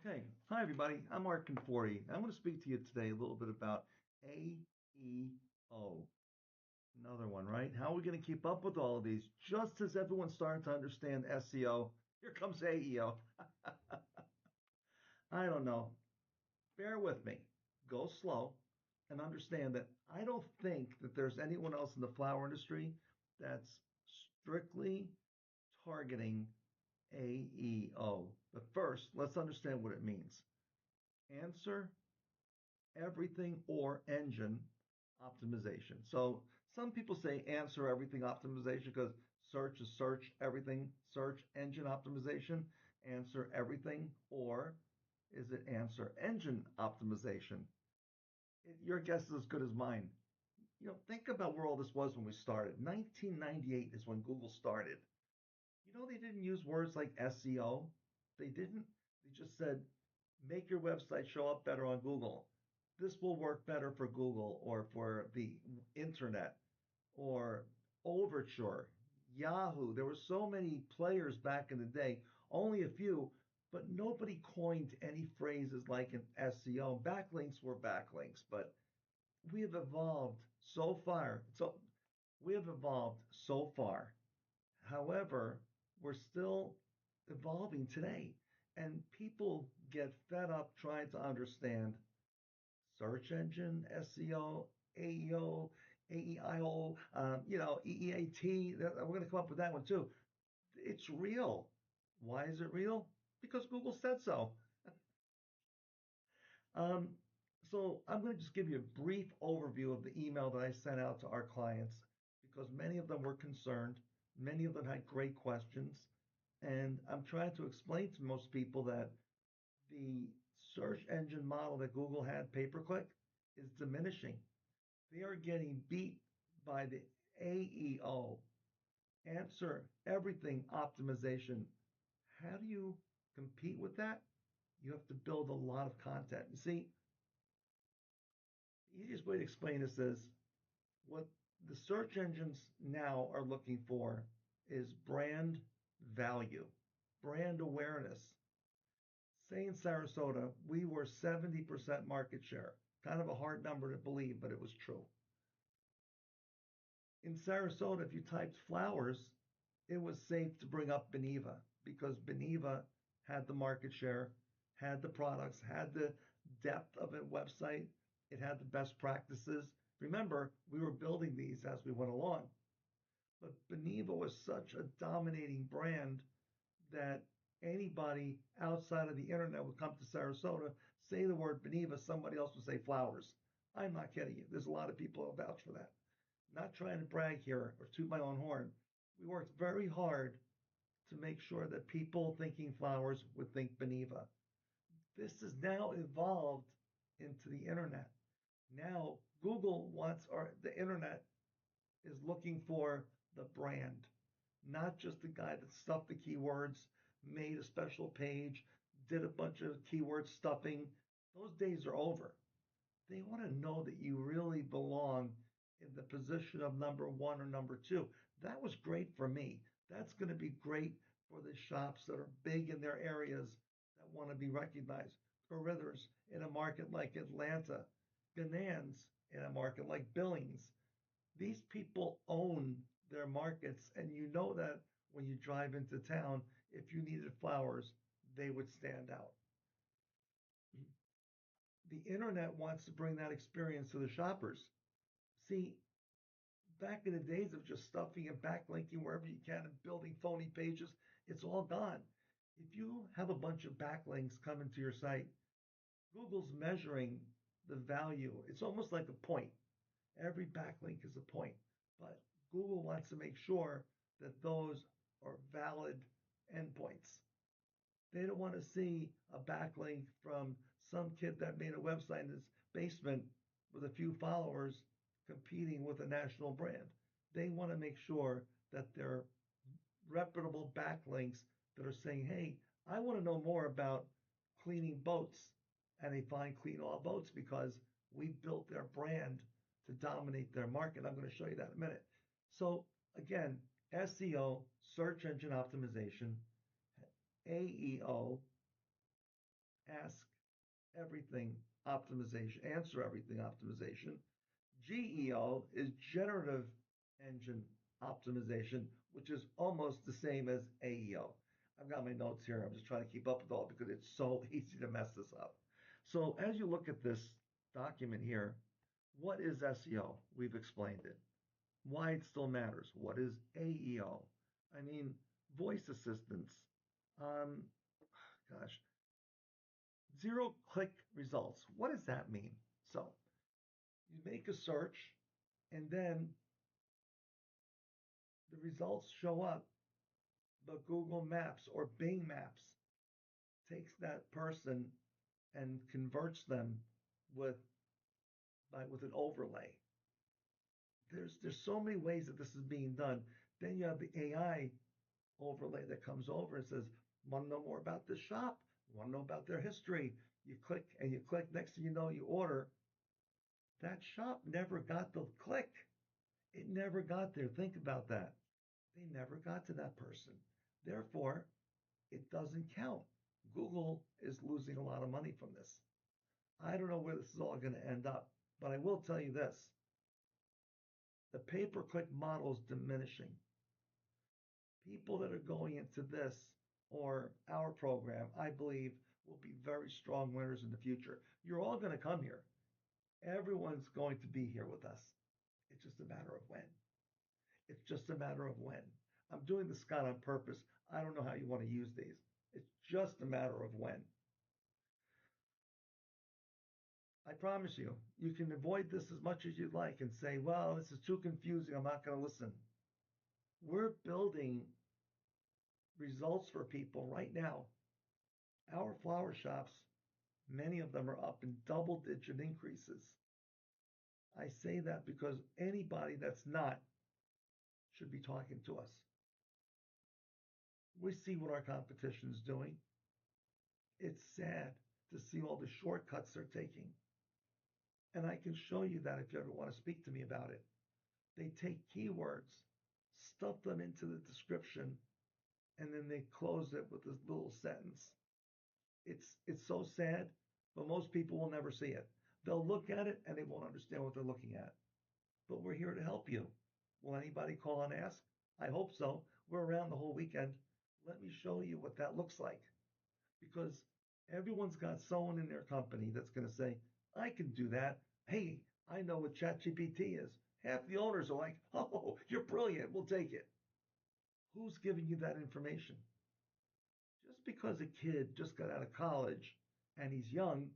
Okay. Hi, everybody. I'm Mark Conforti. I'm going to speak to you today a little bit about AEO. Another one, right? How are we going to keep up with all of these? Just as everyone's starting to understand SEO, here comes AEO. I don't know. Bear with me. Go slow and understand that I don't think that there's anyone else in the flower industry that's strictly targeting AEO. But first, let's understand what it means. Answer everything or engine optimization. So some people say answer everything optimization because search is search everything, search engine optimization, answer everything, or is it answer engine optimization? Your guess is as good as mine. Think about where all this was when we started. 1998 is when Google started. They didn't use words like SEO. They didn't. They just said, make your website show up better on Google. This will work better for Google or for the internet or Overture, Yahoo. There were so many players back in the day, only a few, but nobody coined any phrases like an SEO. Backlinks were backlinks, but we have evolved so far. However, we're still evolving today, and people get fed up trying to understand search engine, SEO, AEO, AEIO, EEAT. We're going to come up with that one too. It's real. Why is it real? Because Google said so. Um, so I'm going to just give you a brief overview of the email that I sent out to our clients because many of them were concerned. Many of them had great questions. And I'm trying to explain to most people that the search engine model that Google had, pay-per-click, is diminishing. They are getting beat by the AEO, answer everything optimization. How do you compete with that? You have to build a lot of content. You see, the easiest way to explain this is what the search engines now are looking for is brand value, brand awareness. Say in Sarasota, we were 70% market share. Kind of a hard number to believe, but it was true. In Sarasota, if you typed flowers, it was safe to bring up Beneva because Beneva had the market share, had the products, had the depth of a website, it had the best practices. Remember, we were building these as we went along. But Beneva was such a dominating brand that anybody outside of the internet would come to Sarasota, say the word Beneva, somebody else would say flowers. I'm not kidding you. There's a lot of people who vouch for that. Not trying to brag here or toot my own horn. We worked very hard to make sure that people thinking flowers would think Beneva. This has now evolved into the internet. Now Google wants the internet is looking for the brand, not just the guy that stuffed the keywords, made a special page, did a bunch of keyword stuffing. Those days are over. They want to know that you really belong in the position of number one or number two. That was great for me. That's going to be great for the shops that are big in their areas that want to be recognized. Carithers in a market like Atlanta, Ganans in a market like Billings. These people own their markets, and you know that when you drive into town, if you needed flowers, they would stand out. The internet wants to bring that experience to the shoppers. See, back in the days of just stuffing and backlinking wherever you can and building phony pages, it's all gone. If you have a bunch of backlinks coming to your site, Google's measuring the value. It's almost like a point. Every backlink is a point, but Google wants to make sure that those are valid endpoints. They don't want to see a backlink from some kid that made a website in his basement with a few followers competing with a national brand. They want to make sure that they're reputable backlinks that are saying, hey, I want to know more about cleaning boats. And they find Clean All Boats because we built their brand to dominate their market. I'm going to show you that in a minute. So again, SEO, search engine optimization, AEO, ask everything optimization, answer everything optimization. GEO is generative engine optimization, which is almost the same as AEO. I've got my notes here. I'm just trying to keep up with all because it's so easy to mess this up. So as you look at this document here, what is SEO? We've explained it. Why it still matters. What is AEO? I mean, voice assistants. Um, gosh, zero click results. What does that mean? So you make a search and then the results show up, but Google Maps or Bing Maps takes that person and converts them with with an overlay. There's so many ways that this is being done. Then you have the AI overlay that comes over and says, "Want to know more about this shop? Want to know about their history?" You click and you click. Next thing you know, you order. That shop never got the click. It never got there. Think about that. They never got to that person. Therefore, it doesn't count. Google is losing a lot of money from this. I don't know where this is all going to end up, but I will tell you this. The pay-per-click model is diminishing. People that are going into this or our program, I believe, will be very strong winners in the future. You're all going to come here. Everyone's going to be here with us. It's just a matter of when. It's just a matter of when. I'm doing this, Scott, on purpose. I don't know how you want to use these. It's just a matter of when. I promise you, you can avoid this as much as you'd like and say, well, this is too confusing. I'm not going to listen. We're building results for people right now. Our flower shops, many of them are up in double digit increases. I say that because anybody that's not should be talking to us. We see what our competition is doing. It's sad to see all the shortcuts they're taking. And I can show you that if you ever want to speak to me about it. They take keywords, stuff them into the description, and then they close it with this little sentence. It's so sad, but most people will never see it. They'll look at it and they won't understand what they're looking at. But we're here to help you. Will anybody call and ask? I hope so. We're around the whole weekend. Let me show you what that looks like. Because everyone's got someone in their company that's going to say, I can do that. Hey, I know what ChatGPT is. Half the owners are like, oh, you're brilliant. We'll take it. Who's giving you that information? Just because a kid just got out of college and he's young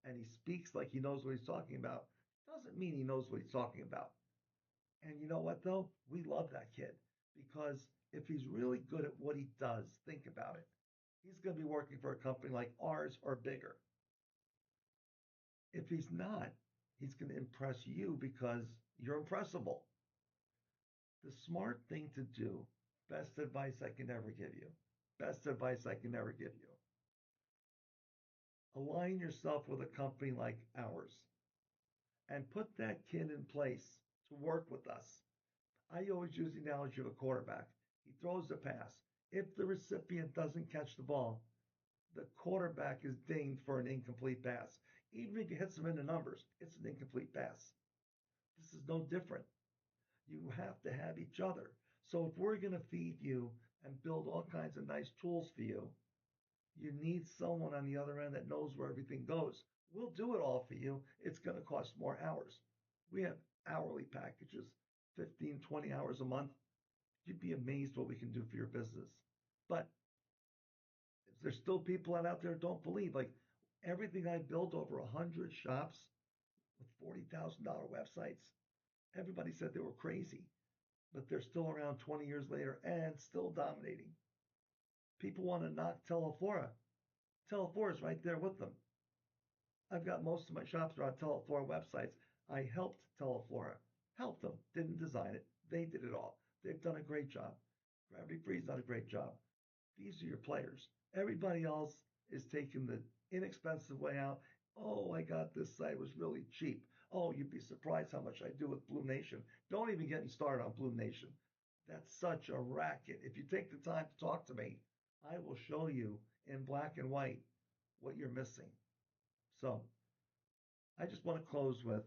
and he speaks like he knows what he's talking about doesn't mean he knows what he's talking about. And you know what, though? We love that kid because if he's really good at what he does, think about it. He's going to be working for a company like ours or bigger. If he's not, he's going to impress you because you're impressible. The smart thing to do, best advice I can ever give you, best advice I can ever give you, align yourself with a company like ours and put that kid in place to work with us. I always use the analogy of a quarterback. He throws a pass. If the recipient doesn't catch the ball, the quarterback is dinged for an incomplete pass. Even if he hits him in the numbers, it's an incomplete pass. This is no different. You have to have each other. So if we're going to feed you and build all kinds of nice tools for you, you need someone on the other end that knows where everything goes. We'll do it all for you. It's going to cost more hours. We have hourly packages, 15, 20 hours a month. You'd be amazed what we can do for your business. But there's still people out there who don't believe. Like everything I built, over 100 shops with $40,000 websites, everybody said they were crazy, but they're still around 20 years later and still dominating. People want to knock Teleflora. Teleflora is right there with them. I've got most of my shops are on Teleflora websites. I helped Teleflora. Helped them. Didn't design it. They did it all. They've done a great job. Gravity Free's done a great job. These are your players. Everybody else is taking the inexpensive way out. Oh, I got this site. It was really cheap. Oh, you'd be surprised how much I do with Blue Nation. Don't even get me started on Blue Nation. That's such a racket. If you take the time to talk to me, I will show you in black and white what you're missing. So I just want to close with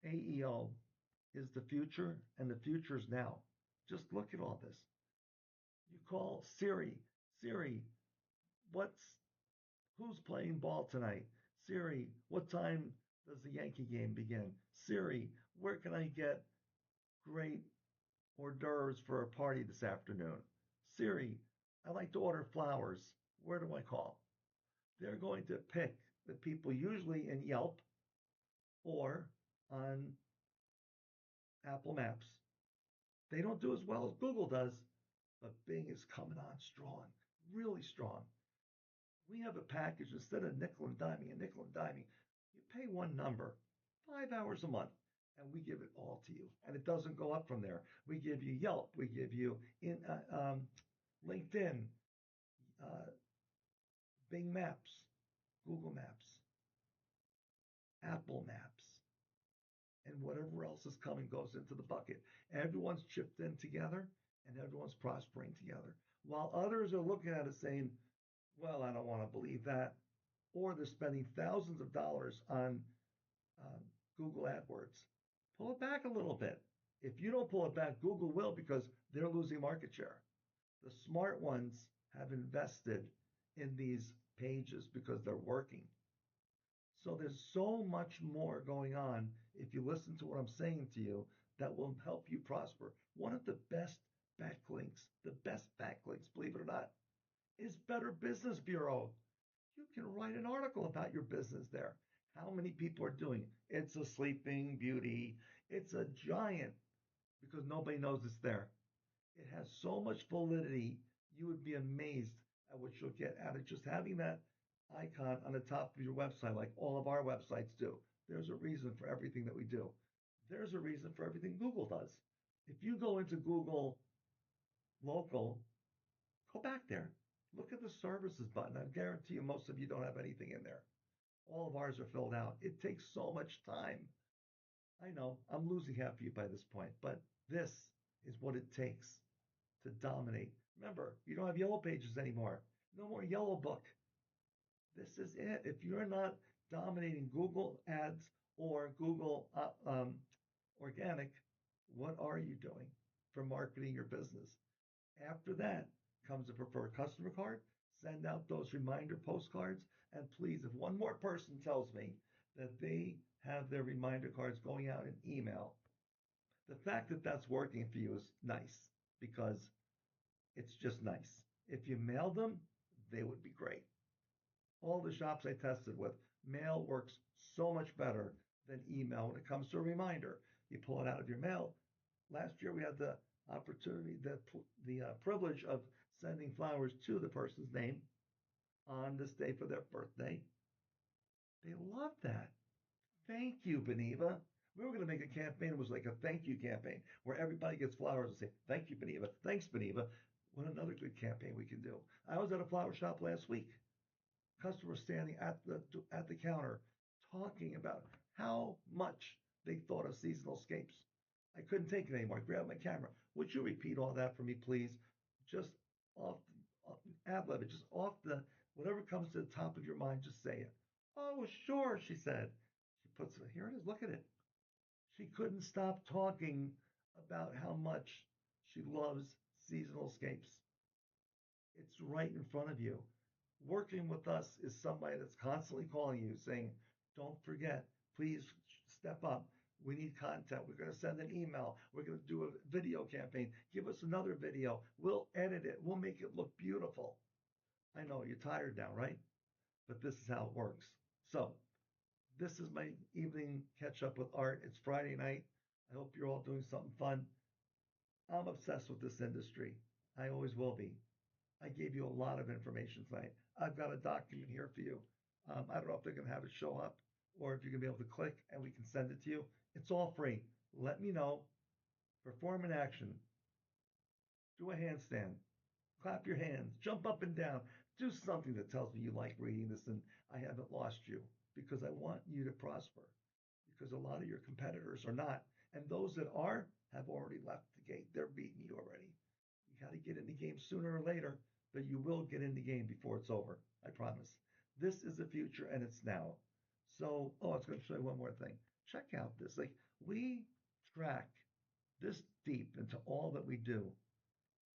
AEO is the future, and the future is now. Just look at all this. You call Siri, Siri, what's who's playing ball tonight? Siri, what time does the Yankee game begin? Siri, where can I get great hors d'oeuvres for a party this afternoon? Siri, I like to order flowers. Where do I call? They're going to pick the people usually in Yelp or on Apple Maps. They don't do as well as Google does, but Bing is coming on strong, really strong. We have a package instead of nickel and diming and nickel and diming. You pay one number, 5 hours a month, and we give it all to you. And it doesn't go up from there. We give you Yelp, we give you LinkedIn, uh, Bing Maps, Google Maps, Apple Maps, and whatever else is coming goes into the bucket. Everyone's chipped in together and everyone's prospering together. While others are looking at it saying, well, I don't want to believe that, or they're spending thousands of dollars on um, Google AdWords. Pull it back a little bit. If you don't pull it back, Google will because they're losing market share. The smart ones have invested in these pages because they're working. So there's so much more going on if you listen to what I'm saying to you that will help you prosper. One of the best backlinks, believe it or not, is Better Business Bureau. You can write an article about your business there. How many people are doing it? It's a sleeping beauty. It's a giant because nobody knows it's there. It has so much validity. You would be amazed at what you'll get out of just having that icon on the top of your website, like all of our websites do. There's a reason for everything that we do. There's a reason for everything Google does. If you go into Google local, go back there. Look at the services button. I guarantee you most of you don't have anything in there. All of ours are filled out. It takes so much time. I know I'm losing half of you by this point, but this is what it takes to dominate. Remember, you don't have yellow pages anymore. No more yellow book. This is it. If you're not dominating Google Ads or Google Organic, what are you doing for marketing your business? After that comes a preferred customer card. Send out those reminder postcards. And please, if one more person tells me that they have their reminder cards going out in email, the fact that that's working for you is nice because it's just nice. If you mail them, they would be great. All the shops I tested with, mail works so much better than email when it comes to a reminder. You pull it out of your mail. Last year we had the opportunity, the privilege of sending flowers to the person's name on this day for their birthday. They loved that. Thank you, Beneva. We were going to make a campaign. It was like a thank you campaign where everybody gets flowers and say, thank you, Beneva. Thanks, Beneva. What another good campaign we can do. I was at a flower shop last week. Customers standing at the counter talking about how much they thought of seasonal scapes. I couldn't take it anymore. I grabbed my camera. Would you repeat all that for me, please? Just off, off ad lib it, just off the whatever comes to the top of your mind, just say it. Oh, sure, she said. She puts it here. It is. Look at it. She couldn't stop talking about how much she loves seasonal scapes. It's right in front of you. Working with us is somebody that's constantly calling you saying, don't forget, please step up. We need content. We're going to send an email. We're going to do a video campaign. Give us another video. We'll edit it. We'll make it look beautiful. I know you're tired now, right? But this is how it works. So, this is my evening catch up with Art. It's Friday night. I hope you're all doing something fun. I'm obsessed with this industry. I always will be. I gave you a lot of information tonight. I've got a document here for you. I don't know if they're going to have it show up or if you're going to be able to click and we can send it to you. It's all free. Let me know. Perform an action. Do a handstand. Clap your hands. Jump up and down. Do something that tells me you like reading this and I haven't lost you because I want you to prosper because a lot of your competitors are not. And those that are have already left the gate. They're beating you already. You got to get in the game sooner or later, but you will get in the game before it's over. I promise. This is the future and it's now. So, oh, I was going to show you one more thing. Check out this. Like, we track this deep into all that we do.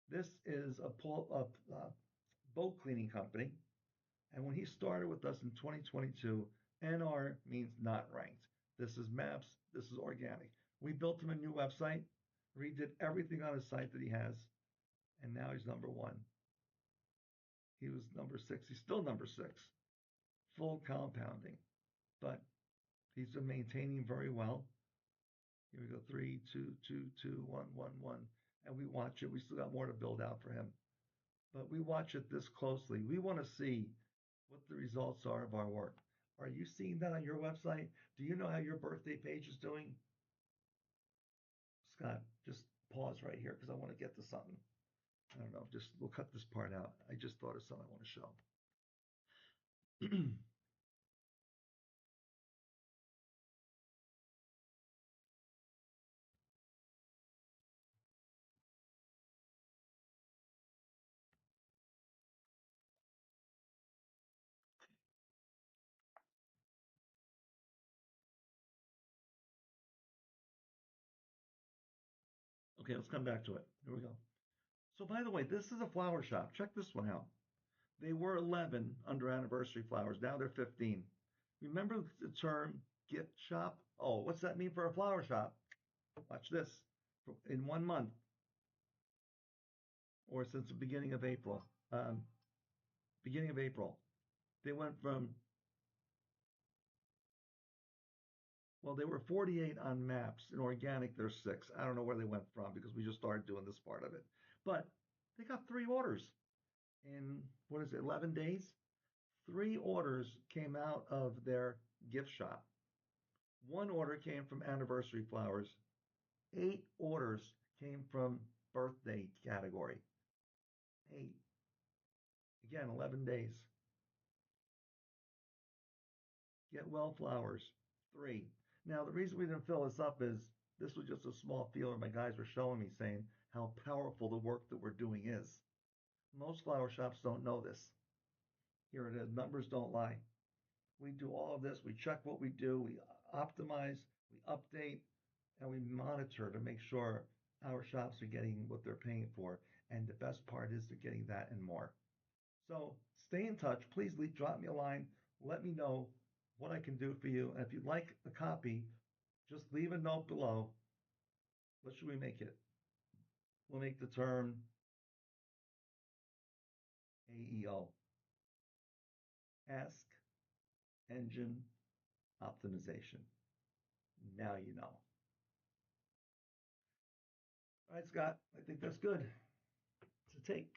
This is a boat cleaning company. And when he started with us in 2022, NR means not ranked. This is maps. This is organic. We built him a new website, redid everything on his site that he has, and now he's number one. He was number six. He's still number six. Full compounding, but he's been maintaining very well. Here we go, three, two, two, two, one, one, one, and we watch it. We still got more to build out for him, but we watch it this closely. We want to see what the results are of our work. Are you seeing that on your website? Do you know how your birthday page is doing? Scott, just pause right here because I want to get to something. I don't know. Just we'll cut this part out. I just thought of something I want to show. Okay, let's come back to it. Here we go. So, by the way, this is a flower shop. Check this one out. They were 11 under anniversary flowers. Now they're 15. Remember the term gift shop? Oh, what's that mean for a flower shop? Watch this. In 1 month, or since the beginning of April, they went from, well, they were 48 on maps. In organic, there's six. I don't know where they went from because we just started doing this part of it. But they got three orders in, what is it, 11 days? Three orders came out of their gift shop. One order came from anniversary flowers. Eight orders came from birthday category. Eight. Again, 11 days. Get well flowers. Three. Now, the reason we didn't fill this up is this was just a small feeler my guys were showing me saying how powerful the work that we're doing is. Most flower shops don't know this. Here it is. Numbers don't lie. We do all of this. We check what we do. We optimize, we update, and we monitor to make sure our shops are getting what they're paying for. And the best part is they're getting that and more. So stay in touch. Please drop me a line. Let me know what I can do for you. And if you'd like a copy, just leave a note below. What should we make it? We'll make the term AEO. Ask Engine Optimization. Now you know. All right, Scott, I think that's good to take.